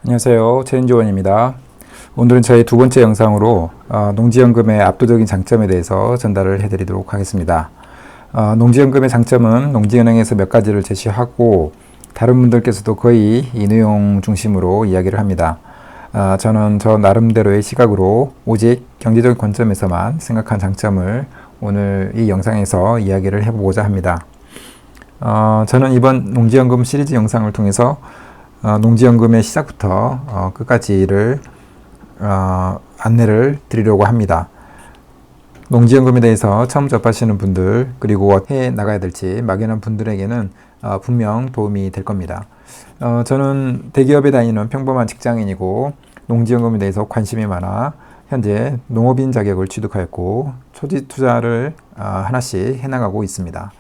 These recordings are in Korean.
안녕하세요. 최인조원입니다. 오늘은 저희 두 번째 영상으로 농지연금의 압도적인 장점에 대해서 전달을 해드리도록 하겠습니다. 농지연금의 장점은 농지은행에서 몇 가지를 제시하고 다른 분들께서도 거의 이 내용 중심으로 이야기를 합니다. 저는 저 나름대로의 시각으로 오직 경제적인 관점에서만 생각한 장점을 오늘 이 영상에서 이야기를 해보고자 합니다. 저는 이번 농지연금 시리즈 영상을 통해서 농지연금의 시작부터 끝까지를 안내를 드리려고 합니다. 농지연금에 대해서 처음 접하시는 분들 그리고 어떻게 나가야 될지 막연한 분들에게는 분명 도움이 될 겁니다. 저는 대기업에 다니는 평범한 직장인이고 농지연금에 대해서 관심이 많아 현재 농업인 자격을 취득하였고 초지 투자를 하나씩 해나가고 있습니다.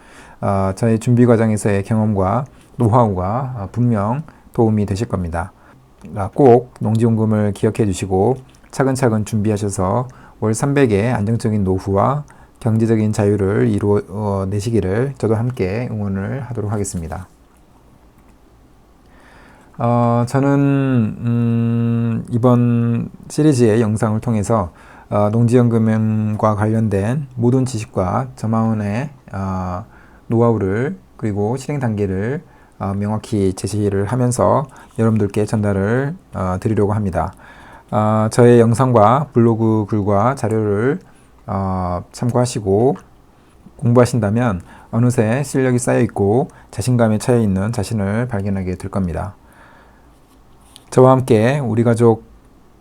저의 준비 과정에서의 경험과 노하우가 분명 도움이 되실 겁니다. 꼭 농지연금을 기억해 주시고 차근차근 준비하셔서 월 300의 안정적인 노후와 경제적인 자유를 이루어내시기를 저도 함께 응원을 하도록 하겠습니다. 저는 이번 시리즈의 영상을 통해서 농지연금과 관련된 모든 지식과 저만의 노하우를 그리고 실행 단계를 명확히 제시를 하면서 여러분들께 전달을 드리려고 합니다. 저의 영상과 블로그 글과 자료를 참고하시고 공부하신다면 어느새 실력이 쌓여있고 자신감에 차여있는 자신을 발견하게 될 겁니다. 저와 함께 우리 가족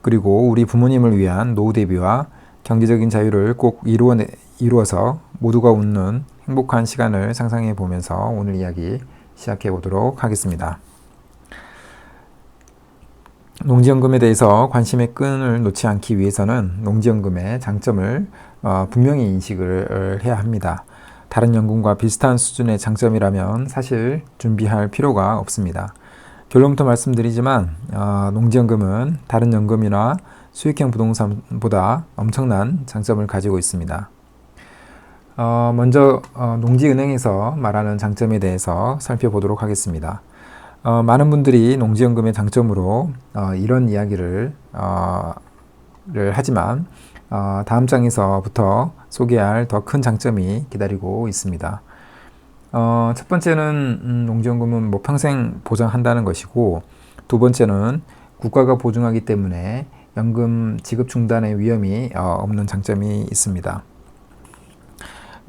그리고 우리 부모님을 위한 노후 대비와 경제적인 자유를 꼭 이루어서 모두가 웃는 행복한 시간을 상상해 보면서 오늘 이야기 시작해 보도록 하겠습니다. 농지연금에 대해서 관심의 끈을 놓지 않기 위해서는 농지연금의 장점을 분명히 인식을 해야 합니다. 다른 연금과 비슷한 수준의 장점이라면 사실 준비할 필요가 없습니다. 결론부터 말씀드리지만 농지연금은 다른 연금이나 수익형 부동산보다 엄청난 장점을 가지고 있습니다. 먼저 농지은행에서 말하는 장점에 대해서 살펴보도록 하겠습니다. 많은 분들이 농지연금의 장점으로 이런 이야기를 하지만 다음 장에서부터 소개할 더 큰 장점이 기다리고 있습니다. 첫 번째는 농지연금은 평생 보장한다는 것이고, 두 번째는 국가가 보증하기 때문에 연금 지급 중단의 위험이 없는 장점이 있습니다.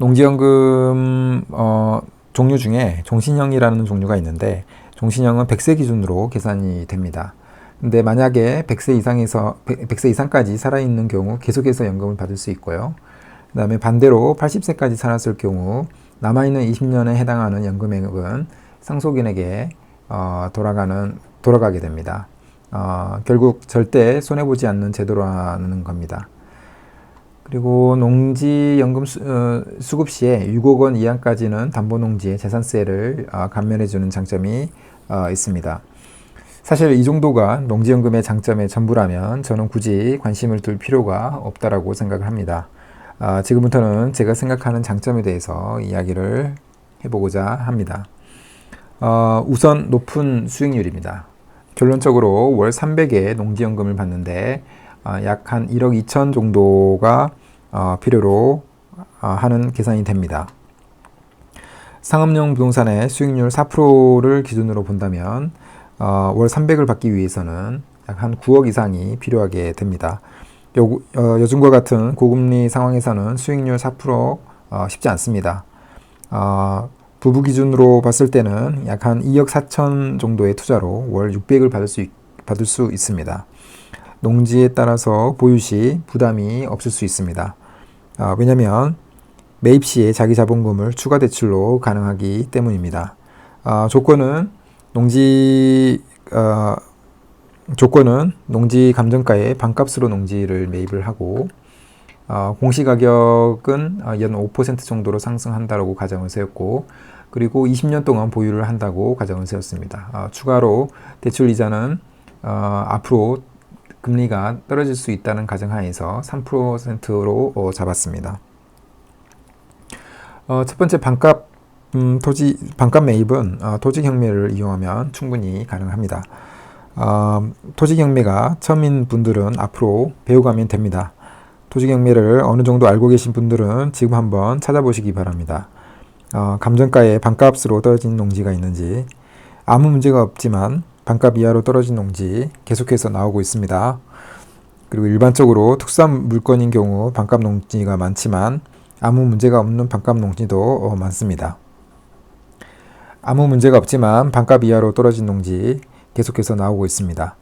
농지연금 종류 중에 종신형이라는 종류가 있는데 종신형은 100세 기준으로 계산이 됩니다. 근데 만약에 100세 이상까지 살아있는 경우 계속해서 연금을 받을 수 있고요. 그 다음에 반대로 80세까지 살았을 경우 남아있는 20년에 해당하는 연금액은 상속인에게 돌아가게 됩니다. 결국 절대 손해보지 않는 제도라는 겁니다. 그리고 농지연금 수급 시에 6억 원 이하까지는 담보농지의 재산세를 감면해주는 장점이 있습니다. 사실 이 정도가 농지연금의 장점의 전부라면 저는 굳이 관심을 둘 필요가 없다라고 생각을 합니다. 지금부터는 제가 생각하는 장점에 대해서 이야기를 해보고자 합니다. 우선 높은 수익률입니다. 결론적으로 월 300의 농지연금을 받는데 약 한 1억 2천 정도가 필요로 하는 계산이 됩니다. 상업용 부동산의 수익률 4%를 기준으로 본다면 월 300을 받기 위해서는 약 한 9억 이상이 필요하게 됩니다. 요즘과 같은 고금리 상황에서는 수익률 4% 쉽지 않습니다. 부부 기준으로 봤을 때는 약 한 2억 4천 정도의 투자로 월 600을 받을 수 있습니다. 농지에 따라서 보유 시 부담이 없을 수 있습니다. 왜냐하면 매입 시에 자기 자본금을 추가 대출로 가능하기 때문입니다. 조건은 농지 감정가의 반값으로 농지를 매입을 하고 공시가격은 연 5% 정도로 상승한다고 가정을 세웠고, 그리고 20년 동안 보유를 한다고 가정을 세웠습니다. 추가로 대출 이자는 앞으로 금리가 떨어질 수 있다는 가정하에서 3%로 잡았습니다. 첫 번째 반값 매입은 토지 경매를 이용하면 충분히 가능합니다. 토지 경매가 처음인 분들은 앞으로 배워가면 됩니다. 토지 경매를 어느 정도 알고 계신 분들은 지금 한번 찾아보시기 바랍니다. 감정가의 반값으로 떨어진 농지가 있는지, 아무 문제가 없지만 반값 이하로 떨어진 농지 계속해서 나오고 있습니다. 그리고 일반적으로 특수한 물건인 경우 반값 농지가 많지만 아무 문제가 없는 반값 농지도 많습니다. 아무 문제가 없지만 반값 이하로 떨어진 농지 계속해서 나오고 있습니다.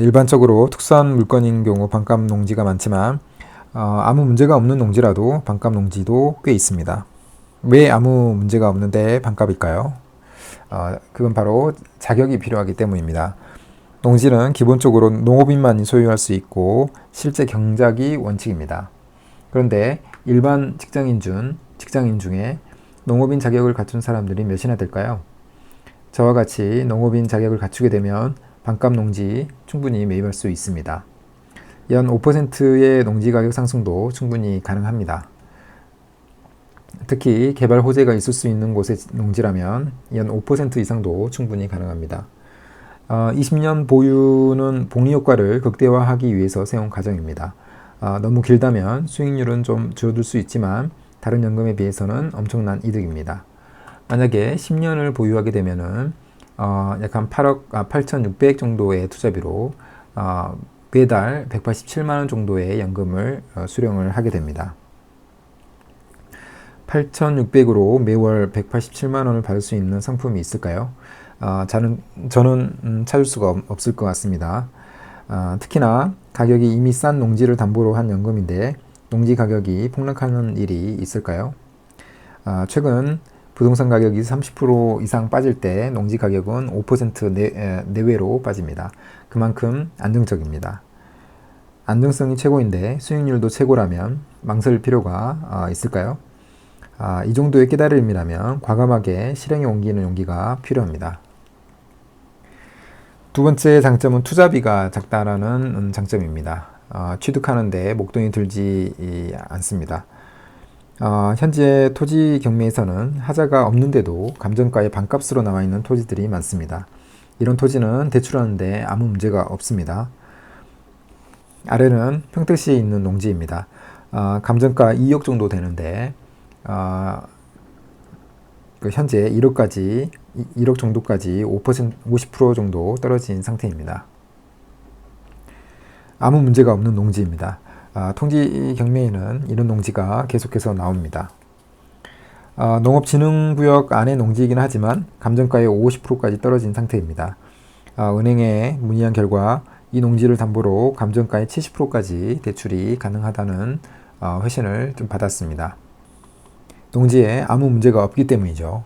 일반적으로 특수한 물건인 경우 반값 농지가 많지만 아무 문제가 없는 농지라도 반값 농지도 꽤 있습니다. 왜 아무 문제가 없는데 반값일까요? 그건 바로 자격이 필요하기 때문입니다. 농지는 기본적으로 농업인만이 소유할 수 있고 실제 경작이 원칙입니다. 그런데 일반 직장인 중에 농업인 자격을 갖춘 사람들이 몇이나 될까요? 저와 같이 농업인 자격을 갖추게 되면 반값 농지 충분히 매입할 수 있습니다. 연 5%의 농지 가격 상승도 충분히 가능합니다. 특히 개발 호재가 있을 수 있는 곳의 농지라면 연 5% 이상도 충분히 가능합니다. 20년 보유는 복리 효과를 극대화하기 위해서 세운 과정입니다. 너무 길다면 수익률은 좀 줄어들 수 있지만 다른 연금에 비해서는 엄청난 이득입니다. 만약에 10년을 보유하게 되면은 약 한 8,600 정도의 투자비로 매달 187만원 정도의 연금을 수령을 하게 됩니다. 8,600으로 매월 187만원을 받을 수 있는 상품이 있을까요? 저는 찾을 수가 없을 것 같습니다. 특히나 가격이 이미 싼 농지를 담보로 한 연금인데 농지 가격이 폭락하는 일이 있을까요? 최근 부동산 가격이 30% 이상 빠질 때 농지 가격은 5% 내외로 빠집니다. 그만큼 안정적입니다. 안정성이 최고인데 수익률도 최고라면 망설일 필요가 있을까요? 이 정도의 깨달음이라면 과감하게 실행에 옮기는 용기가 필요합니다. 두 번째 장점은 투자비가 작다라는 장점입니다. 취득하는데 목돈이 들지 않습니다. 현재 토지 경매에서는 하자가 없는데도 감정가의 반값으로 나와 있는 토지들이 많습니다. 이런 토지는 대출하는데 아무 문제가 없습니다. 아래는 평택시에 있는 농지입니다. 감정가 2억 정도 되는데 현재 1억 정도까지 50% 정도 떨어진 상태입니다. 아무 문제가 없는 농지입니다. 통지 경매에는 이런 농지가 계속해서 나옵니다. 농업진흥구역 안의 농지이긴 하지만 감정가의 50%까지 떨어진 상태입니다. 은행에 문의한 결과 이 농지를 담보로 감정가의 70%까지 대출이 가능하다는 회신을 좀 받았습니다. 농지에 아무 문제가 없기 때문이죠.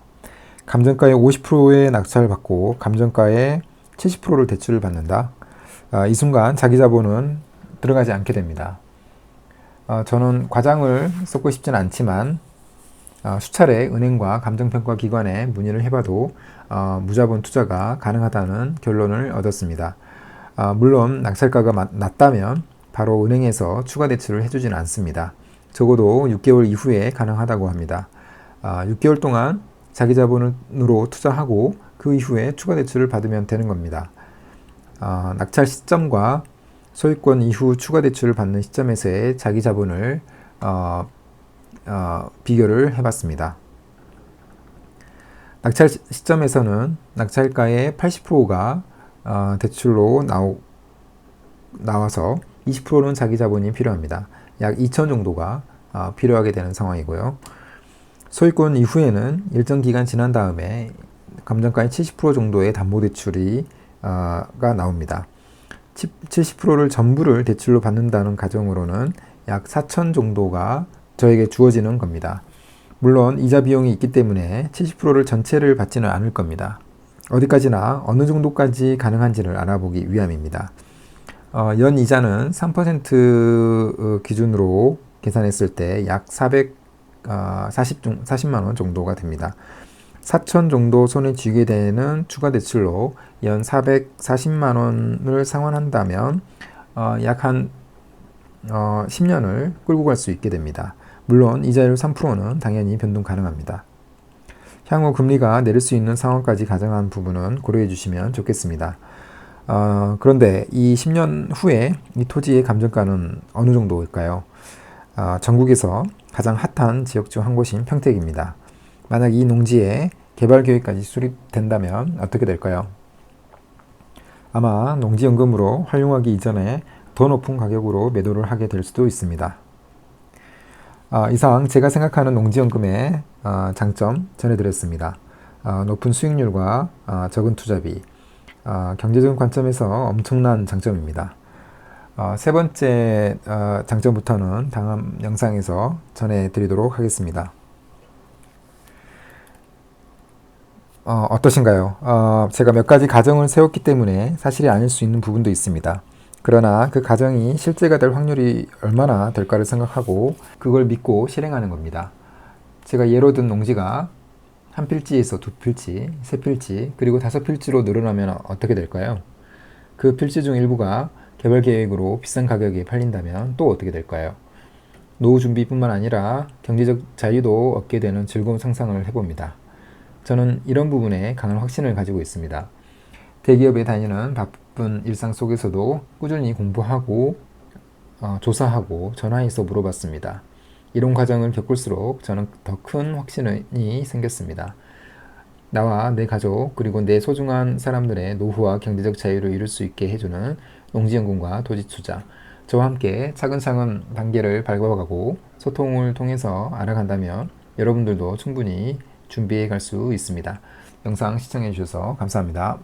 감정가의 50%의 낙찰을 받고 감정가의 70%를 대출을 받는다. 이 순간 자기 자본은 들어가지 않게 됩니다. 저는 과장을 쏟고 싶지는 않지만 수차례 은행과 감정평가기관에 문의를 해봐도 무자본 투자가 가능하다는 결론을 얻었습니다. 물론 낙찰가가 낮다면 바로 은행에서 추가 대출을 해주지는 않습니다. 적어도 6개월 이후에 가능하다고 합니다. 6개월 동안 자기 자본으로 투자하고 그 이후에 추가 대출을 받으면 되는 겁니다. 낙찰 시점과 소유권 이후 추가 대출을 받는 시점에서의 자기 자본을 비교를 해봤습니다. 낙찰 시점에서는 낙찰가의 80%가 대출로 나와서 20%는 자기 자본이 필요합니다. 약 2천 정도가 필요하게 되는 상황이고요. 소유권 이후에는 일정 기간 지난 다음에 감정가의 70% 정도의 담보대출이 가 나옵니다. 70%를 전부를 대출로 받는다는 가정으로는 약 4천 정도가 저에게 주어지는 겁니다. 물론 이자 비용이 있기 때문에 70%를 전체를 받지는 않을 겁니다. 어디까지나 어느 정도까지 가능한지를 알아보기 위함입니다. 연 이자는 3% 기준으로 계산했을 때 약 40만 원 정도가 됩니다. 4천 정도 손에 쥐게 되는 추가 대출로 연 440만 원을 상환한다면 약 한 10년을 끌고 갈 수 있게 됩니다. 물론 이자율 3%는 당연히 변동 가능합니다. 향후 금리가 내릴 수 있는 상황까지 가정한 부분은 고려해 주시면 좋겠습니다. 그런데 이 10년 후에 이 토지의 감정가는 어느 정도일까요? 전국에서 가장 핫한 지역 중 한 곳인 평택입니다. 만약 이 농지에 개발 계획까지 수립된다면 어떻게 될까요? 아마 농지연금으로 활용하기 이전에 더 높은 가격으로 매도를 하게 될 수도 있습니다. 이상 제가 생각하는 농지연금의 장점 전해드렸습니다. 높은 수익률과 적은 투자비, 경제적인 관점에서 엄청난 장점입니다. 세 번째 장점부터는 다음 영상에서 전해드리도록 하겠습니다. 어떠신가요? 제가 몇 가지 가정을 세웠기 때문에 사실이 아닐 수 있는 부분도 있습니다. 그러나 그 가정이 실제가 될 확률이 얼마나 될까를 생각하고 그걸 믿고 실행하는 겁니다. 제가 예로 든 농지가 한 필지에서 두 필지, 세 필지, 그리고 다섯 필지로 늘어나면 어떻게 될까요? 그 필지 중 일부가 개발 계획으로 비싼 가격에 팔린다면 또 어떻게 될까요? 노후 준비뿐만 아니라 경제적 자유도 얻게 되는 즐거운 상상을 해봅니다. 저는 이런 부분에 강한 확신을 가지고 있습니다. 대기업에 다니는 바쁜 일상 속에서도 꾸준히 공부하고 조사하고 전화해서 물어봤습니다. 이런 과정을 겪을수록 저는 더 큰 확신이 생겼습니다. 나와 내 가족 그리고 내 소중한 사람들의 노후와 경제적 자유를 이룰 수 있게 해주는 농지연금과 토지투자, 저와 함께 차근차근 단계를 밟아가고 소통을 통해서 알아간다면 여러분들도 충분히 준비해 갈 수 있습니다. 영상 시청해 주셔서 감사합니다.